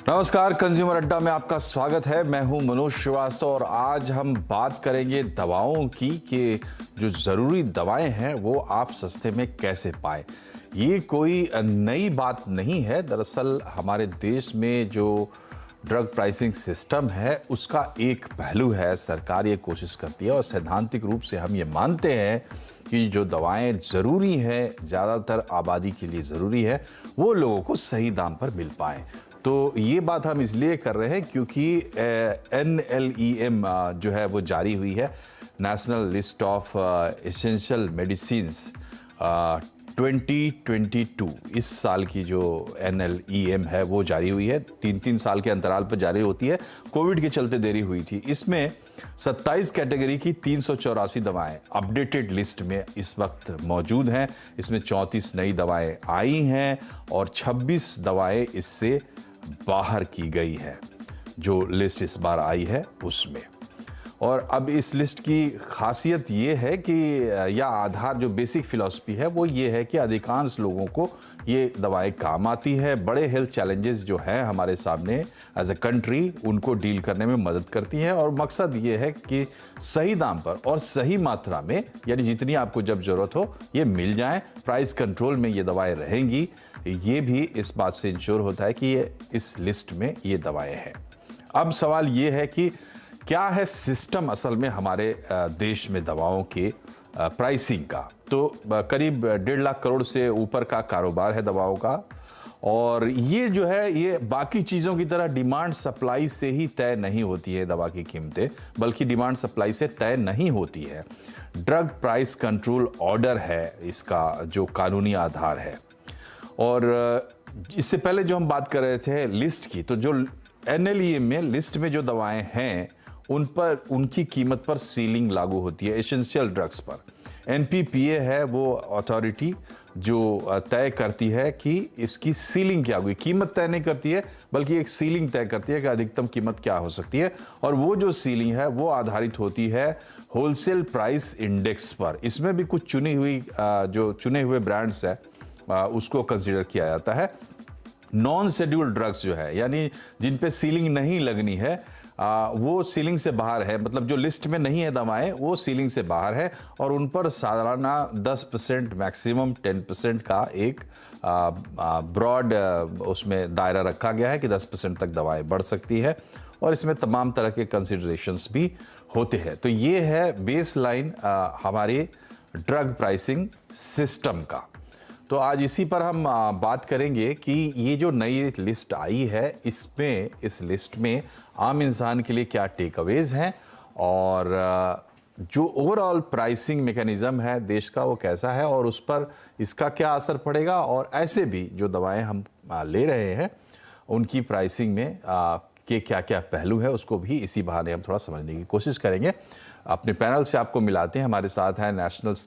नमस्कार, कंज्यूमर अड्डा में आपका स्वागत है। मैं हूं मनोज श्रीवास्तव और आज हम बात करेंगे दवाओं की कि जो ज़रूरी दवाएं हैं वो आप सस्ते में कैसे पाएं। ये कोई नई बात नहीं है। दरअसल हमारे देश में जो ड्रग प्राइसिंग सिस्टम है उसका एक पहलू है। सरकार ये कोशिश करती है और सैद्धांतिक रूप से हम ये मानते हैं कि जो दवाएं ज़रूरी हैं, ज़्यादातर आबादी के लिए ज़रूरी है, वो लोगों को सही दाम पर मिल पाएँ। तो ये बात हम इसलिए कर रहे हैं क्योंकि NLEM जो है वो जारी हुई है, national list of essential medicines 2022। इस साल की जो NLEM है वो जारी हुई है, 3-3 साल के अंतराल पर जारी होती है। कोविड के चलते देरी हुई थी। इसमें 27 कैटेगरी की 384 दवाएं अपडेटेड लिस्ट में इस वक्त मौजूद हैं। इसमें 34 नई दवाएं आई हैं और 26 दवाएं इससे बाहर की गई है, जो लिस्ट इस बार आई है उसमें। और अब इस लिस्ट की खासियत ये है कि या आधार जो बेसिक फिलॉसफी है वो ये है कि अधिकांश लोगों को ये दवाएं काम आती है। बड़े हेल्थ चैलेंजेस जो हैं हमारे सामने एज अ कंट्री, उनको डील करने में मदद करती है और मकसद ये है कि सही दाम पर और सही मात्रा में, यानी जितनी आपको जब ज़रूरत हो ये मिल जाए। प्राइस कंट्रोल में ये दवाएं रहेंगी। ये भी इस बात से इंश्योर होता है कि ये इस लिस्ट में ये दवाएं हैं। अब सवाल ये है कि क्या है सिस्टम असल में हमारे देश में दवाओं के प्राइसिंग का। तो करीब 1.5 लाख करोड़ से ऊपर का कारोबार है दवाओं का और ये जो है ये बाकी चीज़ों की तरह डिमांड सप्लाई से ही तय नहीं होती है दवा की कीमतें, बल्कि डिमांड सप्लाई से तय नहीं होती है। ड्रग प्राइस कंट्रोल ऑर्डर है इसका जो कानूनी आधार है। और इससे पहले जो हम बात कर रहे थे लिस्ट की, तो जो NLEM में लिस्ट में जो दवाएं हैं उन पर उनकी कीमत पर सीलिंग लागू होती है एसेंशियल ड्रग्स पर। NPPA है वो अथॉरिटी जो तय करती है कि इसकी सीलिंग क्या होगी। कीमत तय नहीं करती है बल्कि एक सीलिंग तय करती है कि अधिकतम कीमत क्या हो सकती है, और वो जो सीलिंग है वो आधारित होती है होलसेल प्राइस इंडेक्स पर। इसमें भी कुछ जो चुने हुए ब्रांड्स है उसको कंसीडर किया जाता है। नॉन शेड्यूल्ड ड्रग्स जो है, यानी जिन पे सीलिंग नहीं लगनी है, वो सीलिंग से बाहर है, मतलब जो लिस्ट में नहीं है दवाएं वो सीलिंग से बाहर है और उन पर सालाना 10% मैक्सिमम 10% का एक ब्रॉड उसमें दायरा रखा गया है कि 10% तक दवाएं बढ़ सकती है और इसमें तमाम तरह के कंसिडरेशंस भी होते हैं। तो ये है बेस लाइन हमारे ड्रग प्राइसिंग सिस्टम का। तो आज इसी पर हम बात करेंगे कि ये जो नई लिस्ट आई है इसमें, इस लिस्ट में आम इंसान के लिए क्या टेक अवेज हैं और जो ओवरऑल प्राइसिंग मैकेनिज्म है देश का वो कैसा है और उस पर इसका क्या असर पड़ेगा, और ऐसे भी जो दवाएं हम ले रहे हैं उनकी प्राइसिंग में के क्या क्या पहलू है उसको भी इसी बहाने हम थोड़ा समझने की कोशिश करेंगे। अपने पैनल से आपको मिलाते हैं। हमारे साथ हैं नेशनल